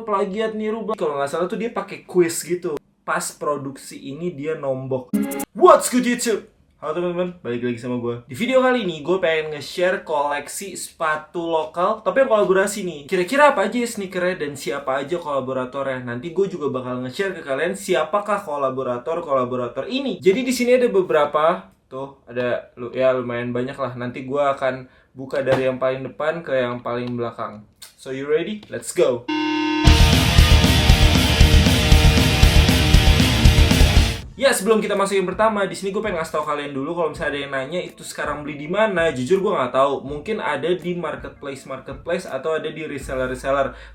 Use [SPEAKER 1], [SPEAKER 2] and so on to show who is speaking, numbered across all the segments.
[SPEAKER 1] plagiat niru. Kalau nggak salah tuh dia pakai quiz gitu. Pas produksi ini dia nombok. What's good YouTube? Halo teman-teman, balik lagi sama gue. Di video kali ini gue pengen nge-share koleksi sepatu lokal, tapi yang kolaborasi nih. Kira-kira apa aja sneakernya dan siapa aja kolaboratornya. Nanti gue juga bakal nge-share ke kalian siapakah kolaborator ini. Jadi di sini ada beberapa, tuh ada ya lumayan banyak lah. Nanti gue akan buka dari yang paling depan ke yang paling belakang. So you ready? Let's go. Ya, sebelum kita masuk yang pertama, di sini gue pengen ngasih tau kalian dulu kalau misalnya ada yang nanya itu sekarang beli di mana. Jujur gue nggak tahu. Mungkin ada di marketplace atau ada di reseller.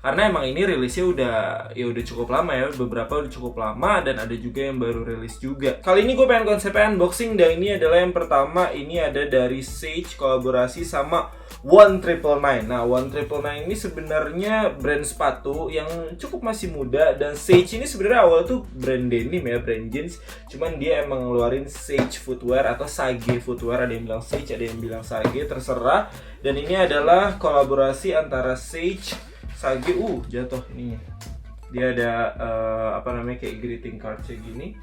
[SPEAKER 1] Karena emang ini rilisnya udah cukup lama ya, beberapa udah cukup lama dan ada juga yang baru rilis juga. Kali ini gue pengen konsepnya unboxing dan ini adalah yang pertama. Ini ada dari Sage kolaborasi sama 1999. Nah, 1999 ini sebenarnya brand sepatu yang cukup masih muda dan Sage ini sebenarnya awal tuh brand denim ya, brand jeans. Cuman dia emang ngeluarin Sage footwear atau Sage footwear, ada yang bilang Sage, ada yang bilang Sage, terserah. Dan ini adalah kolaborasi antara Sage, jatuh ininya. Dia ada kayak greeting card kayak gini.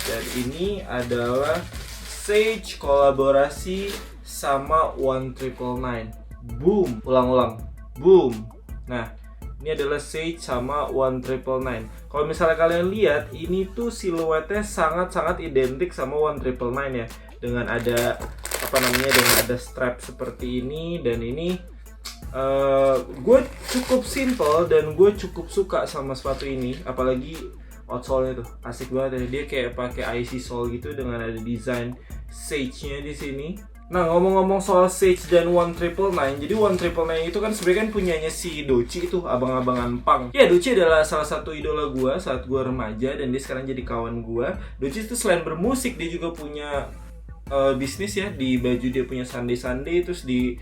[SPEAKER 1] Dan ini adalah Sage kolaborasi sama 1999. Boom, ulang-ulang. Boom. Nah, ini adalah Sage sama 1999. Kalau misalnya kalian lihat, ini tuh siluetnya sangat-sangat identik sama 1999 ya. Dengan ada dengan ada strap seperti ini dan ini gue cukup simple dan gue cukup suka sama sepatu ini, apalagi outsole-nya tuh asik banget ya. Dia kayak pakai IC sole gitu dengan ada desain Sage-nya di sini. Nah, ngomong-ngomong soal Sage dan 1999, jadi 1999 itu kan sebenarnya kan punyanya si Doechii itu, abang-abangan punk. Ya, Doechii adalah salah satu idola gue saat gue remaja dan dia sekarang jadi kawan gue. Doechii itu selain bermusik, dia juga punya bisnis ya, di baju dia punya Sunday, terus di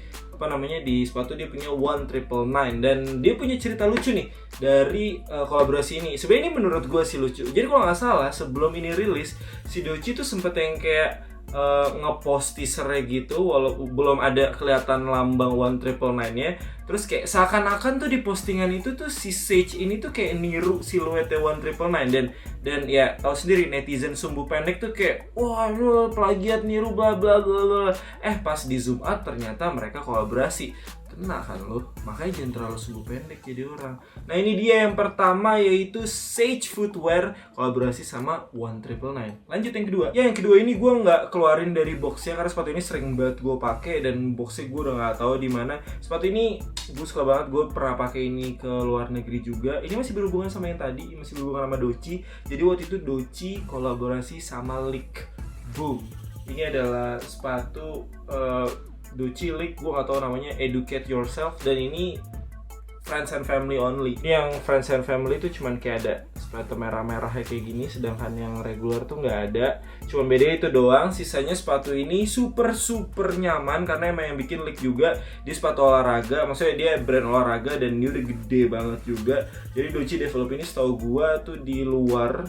[SPEAKER 1] di sepatu dia punya 1999 dan dia punya cerita lucu nih dari kolaborasi ini. Sebenarnya ini menurut gue sih lucu. Jadi kalau nggak salah sebelum ini rilis, si Doechii tuh sempet yang kayak ngepost teasernya gitu, walaupun belum ada kelihatan lambang 1999 nya. Terus kayak seakan-akan tuh di postingan itu tuh si Sage ini tuh kayak niru siluetnya 1999 dan ya tahu sendiri netizen sumbu pendek tuh kayak wah lu plagiat niru bla bla bla. Pas di zoom out ternyata mereka kolaborasi. Kena kan lo, makanya jangan terlalu sumbu pendek jadi orang. Nah, ini dia yang pertama yaitu Sage Footwear kolaborasi sama 1999. Lanjut yang kedua. Ya, yang kedua ini gue nggak keluarin dari boxnya karena sepatu ini sering banget gue pakai dan boxnya gue udah nggak tahu di mana. Sepatu ini gue suka banget, gue pernah pakai ini ke luar negeri juga. Ini masih berhubungan sama yang tadi, masih berhubungan sama Doechii. Jadi waktu itu Doechii kolaborasi sama Leak. Boom. Ini adalah sepatu Doechii Leak, gue gak tau namanya, Educate Yourself. Dan ini Friends and Family only. Ini yang Friends and Family itu cuman kayak ada sepatu merah-merahnya kayak gini, sedangkan yang regular tuh nggak ada. Cuma beda itu doang. Sisanya sepatu ini super nyaman karena emang yang bikin Leak juga dia sepatu olahraga. Maksudnya dia brand olahraga dan dia udah gede banget juga. Jadi Doechii develop ini setahu gua tuh di luar,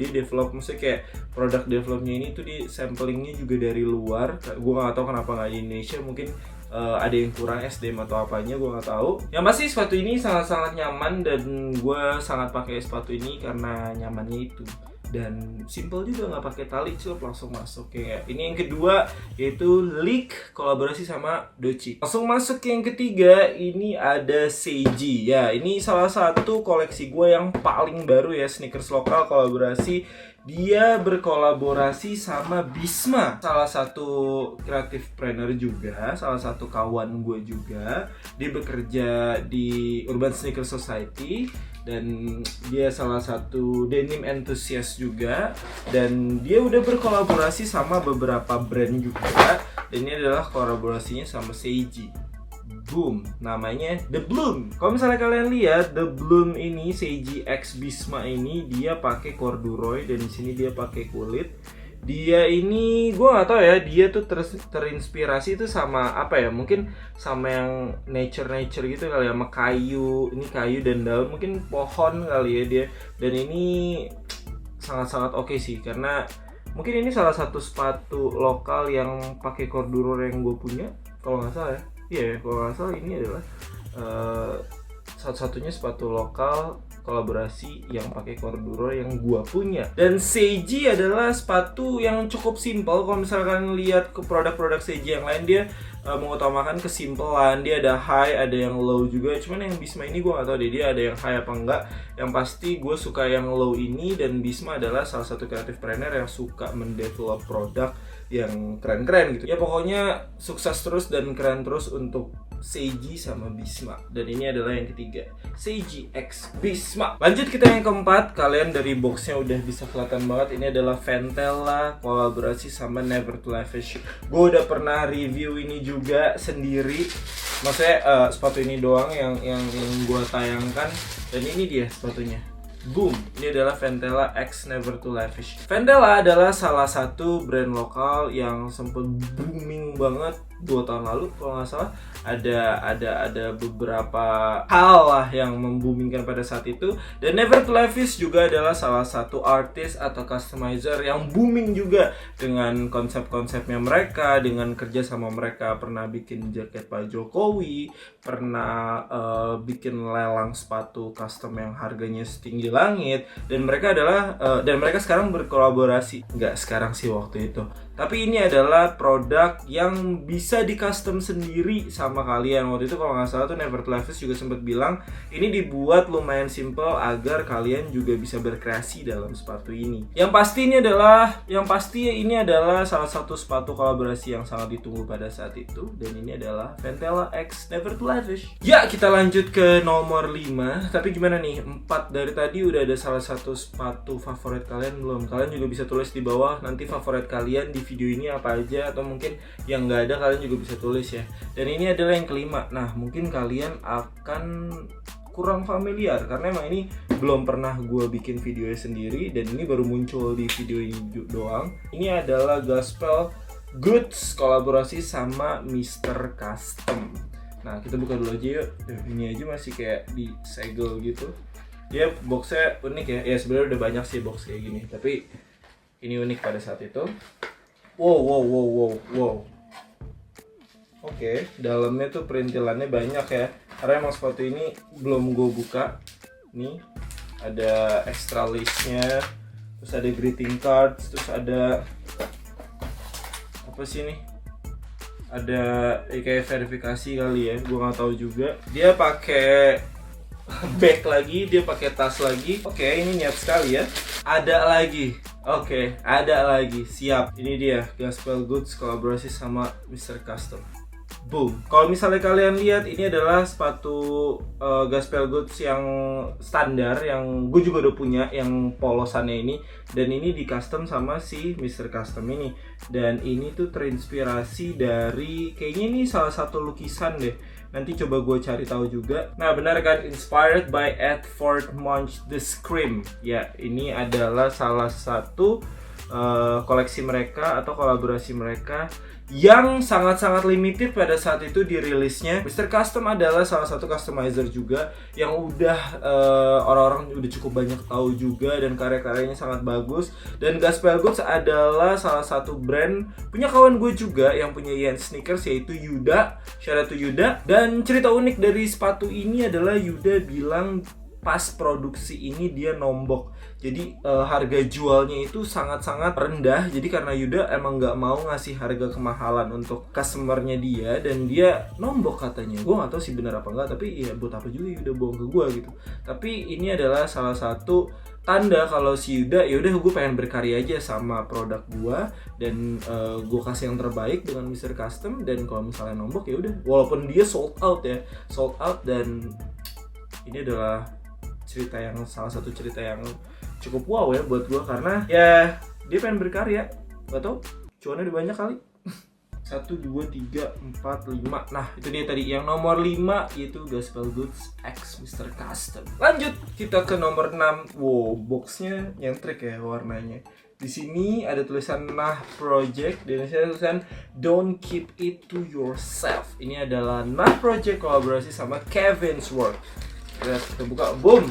[SPEAKER 1] dia develop, maksudnya kayak produk developnya ini tuh di samplingnya juga dari luar. Gua nggak tahu kenapa nggak di Indonesia, mungkin ada yang kurang SDM atau apanya, gue nggak tahu. Yang pasti sepatu ini sangat-sangat nyaman dan gue sangat pakai sepatu ini karena nyamannya itu. Dan simple juga, nggak pakai tali, celup langsung masuk. Kayak ini yang kedua yaitu Leak kolaborasi sama Doechii. Langsung masuk yang ketiga, ini ada Seiji. Ya, ini salah satu koleksi gue yang paling baru ya, sneakers lokal kolaborasi. Dia berkolaborasi sama Bisma, salah satu creative planner juga, salah satu kawan gue juga. Dia bekerja di Urban Sneaker Society dan dia salah satu denim enthusiast juga. Dan dia udah berkolaborasi sama beberapa brand juga. Dan ini adalah kolaborasinya sama Seiji. Boom, namanya The Bloom. Kalau misalnya kalian lihat The Bloom ini, Seiji X Bisma ini dia pakai corduroy dan di sini dia pakai kulit. Dia ini gue nggak tahu ya, dia tuh terinspirasi itu sama apa ya? Mungkin sama yang nature gitu kali ya, sama kayu. Ini kayu dan daun, mungkin pohon kali ya dia. Dan ini sangat-sangat oke sih karena mungkin ini salah satu sepatu lokal yang pakai corduroy yang gue punya kalau nggak salah ya. Iya, kalau nggak salah ini adalah satu-satunya sepatu lokal kolaborasi yang pakai Corduro yang gua punya. Dan Seiji adalah sepatu yang cukup simpel. Kalau misalkan lihat ke produk-produk Seiji yang lain, dia mengutamakan kesimpelan. Dia ada high, ada yang low juga. Cuman yang Bisma ini gua gak tahu deh dia ada yang high apa enggak. Yang pasti gue suka yang low ini, dan Bisma adalah salah satu kreatif planner yang suka mendevelop produk yang keren-keren gitu. Ya pokoknya sukses terus dan keren terus untuk Seiji sama Bisma. Dan ini adalah yang ketiga, Seiji X Bisma. Lanjut kita yang keempat. Kalian dari boxnya udah bisa kelihatan banget, ini adalah Ventela kolaborasi sama Never to Lavish. Gue udah pernah review ini juga sendiri. Maksudnya sepatu ini doang yang gue tayangkan. Dan ini dia sepatunya. Boom, ini adalah Ventela X Never to Lavish. Ventela adalah salah satu brand lokal yang sempat booming banget 2 tahun lalu kalau nggak salah. Ada beberapa hal lah yang memboomingkan pada saat itu. Dan Never to Lavish juga adalah salah satu artis atau customizer yang booming juga dengan konsep-konsepnya mereka, dengan kerja sama mereka. Pernah bikin jaket Pak Jokowi, pernah bikin lelang sepatu custom yang harganya setinggi langit. Dan mereka sekarang berkolaborasi. Nggak sekarang sih, waktu itu. Tapi ini adalah produk yang bisa di custom sendiri sama kalian. Waktu itu kalau nggak salah tuh Never to Lavish juga sempat bilang ini dibuat lumayan simple agar kalian juga bisa berkreasi dalam sepatu ini. Yang pasti ini adalah salah satu sepatu kolaborasi yang sangat ditunggu pada saat itu. Dan ini adalah Ventela X Never to Lavish. Ya, kita lanjut ke nomor 5. Tapi gimana nih? 4 dari tadi udah ada salah satu sepatu favorit kalian belum? Kalian juga bisa tulis di bawah nanti favorit kalian di video ini apa aja, atau mungkin yang nggak ada kalian juga bisa tulis ya. Dan ini adalah yang kelima. Nah, mungkin kalian akan kurang familiar karena emang ini belum pernah gue bikin videonya sendiri, dan ini baru muncul di video ini doang. Ini adalah Gospel Goods kolaborasi sama Mr. Custom. Nah, kita buka dulu aja yuk. Ini aja masih kayak disegel gitu. Ya, boxnya unik ya. Ya sebenarnya udah banyak sih box kayak gini, tapi ini unik pada saat itu. Wow. Oke, dalamnya tuh perintilannya banyak ya. Karena emang sepatu ini belum gue buka. Nih, ada extra lace-nya, terus ada greeting cards, terus ada apa sih nih? Ada kayak verifikasi kali ya, gue nggak tahu juga. Dia pakai bag lagi, dia pakai tas lagi. Oke, ini niat sekali ya. Ada lagi. Oke, ada lagi. Siap. Ini dia Gospel Goods kolaborasi sama Mr. Custom. Boom. Kalau misalnya kalian lihat, ini adalah sepatu Gospel Goods yang standar, yang gue juga udah punya, yang polosannya ini. Dan ini di custom sama si Mr. Custom ini. Dan ini tuh terinspirasi dari, kayaknya ini salah satu lukisan deh. Nanti coba gue cari tahu juga. Nah, benar kan, inspired by Edward Munch the Scream. Ya, ini adalah salah satu koleksi mereka atau kolaborasi mereka yang sangat-sangat limited pada saat itu dirilisnya. Mr. Custom adalah salah satu customizer juga yang udah orang-orang udah cukup banyak tahu juga, dan karya-karyanya sangat bagus. Dan Gospel Goods adalah salah satu brand punya kawan gue juga yang punya Yen Sneakers, yaitu Yuda. Shout out to Yuda. Dan cerita unik dari sepatu ini adalah Yuda bilang pas produksi ini dia nombok. Jadi harga jualnya itu sangat-sangat rendah. Jadi karena Yuda emang nggak mau ngasih harga kemahalan untuk customernya dia, dan dia nombok katanya. Gue nggak tahu sih benar apa enggak, tapi ya buat apa juga Yuda bohong ke gue gitu. Tapi ini adalah salah satu tanda kalau si Yuda, ya udah gue pengen berkarya aja sama produk gue, dan gue kasih yang terbaik dengan Mr. Custom. Dan kalau misalnya nombok ya udah, walaupun dia sold out. Dan ini adalah salah satu cerita yang cukup wow ya buat gue, karena ya dia pengen berkarya. Gak tau, cuannya udah banyak kali. 1, 2, 3, 4, 5. Nah, itu dia tadi yang nomor 5, yaitu Gospel Goods X Mr. Custom. Lanjut kita ke nomor 6. Wow, boxnya nyentrik ya warnanya. Di sini ada tulisan Nah Project, di Indonesia ada tulisan Don't Keep It To Yourself. Ini adalah Nah Project kolaborasi sama Kevin's Work. Kita buka, boom.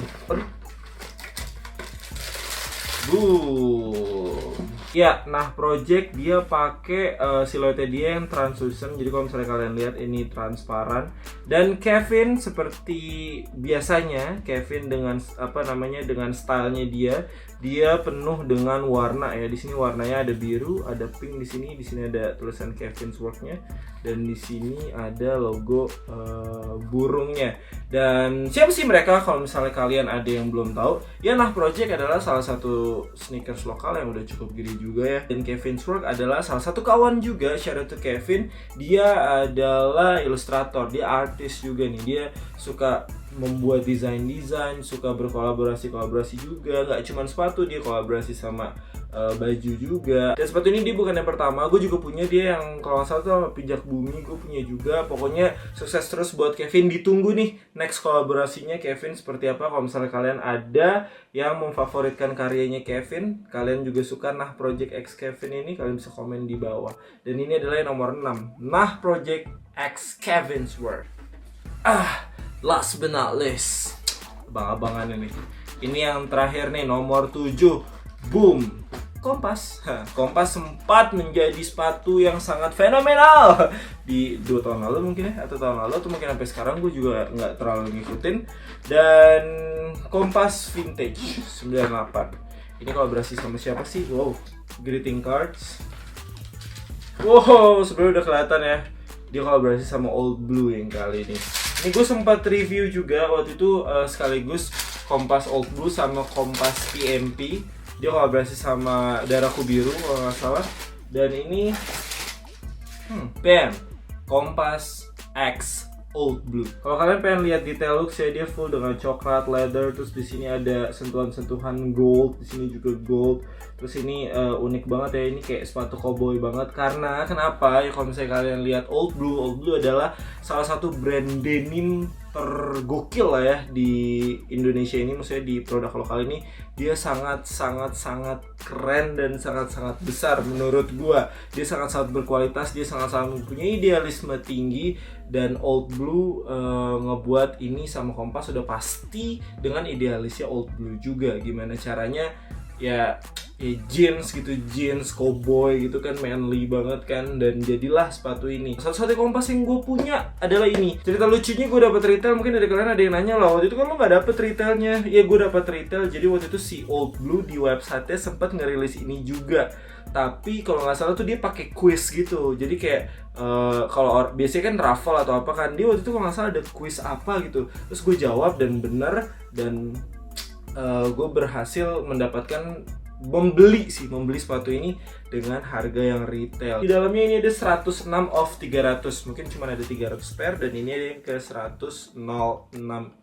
[SPEAKER 1] Boom. Ya, nah project dia pakai siluetnya dia yang translucent. Jadi kalau misalnya kalian lihat ini transparan. Dan Kevin seperti biasanya, Kevin dengan dengan stylenya dia penuh dengan warna ya. Di sini warnanya ada biru, ada pink di sini ada tulisan Kevin's Work-nya, dan di sini ada logo burungnya. Dan siapa sih mereka kalau misalnya kalian ada yang belum tahu? Ya, Nah Project adalah salah satu sneakers lokal yang udah cukup gede juga ya. Dan Kevin's Work adalah salah satu kawan juga, shout out to Kevin. Dia adalah ilustrator, dia artis juga nih. Dia suka membuat desain, suka berkolaborasi juga. Gak cuma sepatu, dia kolaborasi sama baju juga. Dan sepatu ini dia bukan yang pertama, gue juga punya dia yang kalau nggak salah tuh sama Pijak Bumi, gue punya juga. Pokoknya sukses terus buat Kevin. Ditunggu nih next kolaborasinya Kevin seperti apa. Kalau misalnya kalian ada yang memfavoritkan karyanya Kevin, kalian juga suka Nah Project X Kevin ini, kalian bisa komen di bawah. Dan ini adalah yang nomor 6, Nah Project X Kevin's Work. Last but not least, abang-abangan ini. Ini yang terakhir nih, nomor 7. Boom, Kompas. Kompas sempat menjadi sepatu yang sangat fenomenal di 2 tahun lalu mungkin ya, atau tahun lalu, atau mungkin sampai sekarang gue juga nggak terlalu ngikutin. Dan Kompas Vintage 98. Ini kolaborasi sama siapa sih? Wow, greeting cards. Wow, sebenarnya udah kelihatan ya. Dia kolaborasi sama Old Blue yang kali ini. Ini gue sempat review juga waktu itu sekaligus Kompas Old Blue sama Kompas PMP. Dia kolaborasi sama Darahku Biru kalau nggak salah. Dan ini bam, Kompas X Old Blue. Kalau kalian pengen lihat detail look, dia full dengan coklat leather, terus di sini ada sentuhan-sentuhan gold, di sini juga gold. Terus ini unik banget ya, ini kayak sepatu cowboy banget. Karena kenapa? Ya kalau misalnya kalian lihat Old Blue adalah salah satu brand denim tergokil lah ya di Indonesia ini, maksudnya di produk lokal ini. Dia sangat keren dan sangat besar menurut gua. Dia sangat berkualitas, dia sangat mempunyai idealisme tinggi. Dan Old Blue ngebuat ini sama Kompas sudah pasti dengan idealisnya Old Blue juga. Gimana caranya? Ya jeans gitu, jeans cowboy gitu kan, manly banget kan. Dan jadilah sepatu ini. Satu-satunya Kompas yang gue punya adalah ini. Cerita lucunya, gue dapet retail, mungkin dari kalian ada yang nanya lah, waktu itu kan lo gak dapet retailnya. Ya gue dapet retail, jadi waktu itu si Old Blue di website-nya sempat ngerilis ini juga. Tapi kalau nggak salah tuh dia pakai quiz gitu. Jadi kayak kalau biasanya kan raffle atau apa kan, dia waktu itu kalau nggak salah ada quiz apa gitu. Terus gue jawab dan bener, dan gue berhasil mendapatkan membeli sepatu ini dengan harga yang retail. Di dalamnya ini ada 106 off 300. Mungkin cuma ada 300 pair, dan ini ada yang ke 106-nya.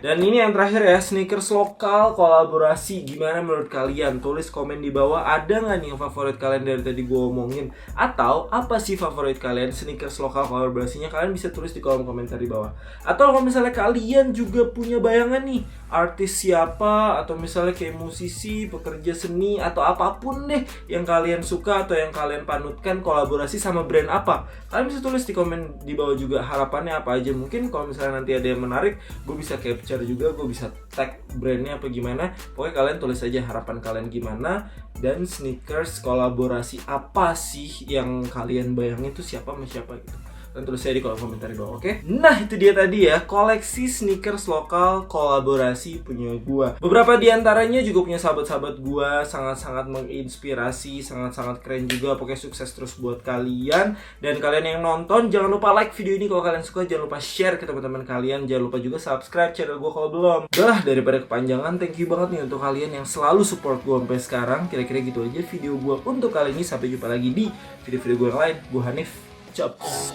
[SPEAKER 1] Dan ini yang terakhir ya, sneakers lokal kolaborasi. Gimana menurut kalian? Tulis komen di bawah, ada nggak nih yang favorit kalian dari tadi gue omongin? Atau apa sih favorit kalian sneakers lokal kolaborasinya? Kalian bisa tulis di kolom komentar di bawah. Atau kalau misalnya kalian juga punya bayangan nih, artis siapa, atau misalnya kayak musisi, pekerja seni, atau apapun deh yang kalian suka atau yang kalian panutkan kolaborasi sama brand apa, kalian bisa tulis di komen di bawah juga harapannya apa aja. Mungkin kalau misalnya nanti ada yang menarik, gue bisa capture juga, gue bisa tag brandnya apa gimana. Pokoknya kalian tulis aja harapan kalian gimana, dan sneakers kolaborasi apa sih yang kalian bayangin tuh siapa sama siapa gitu. Dan tulis saya di kolom komentar di bawah, oke? Nah, itu dia tadi ya, koleksi sneakers lokal kolaborasi punya gua. Beberapa di antaranya juga punya sahabat-sahabat gua, sangat menginspirasi, sangat keren juga. Pokoknya sukses terus buat kalian. Dan kalian yang nonton, jangan lupa like video ini kalau kalian suka, jangan lupa share ke teman-teman kalian, jangan lupa juga subscribe channel gua kalau belum. Udah, daripada kepanjangan, thank you banget nih untuk kalian yang selalu support gua sampai sekarang. Kira-kira gitu aja video gua untuk kali ini. Sampai jumpa lagi di video-video gua yang lain. Gua Hanif. Chops.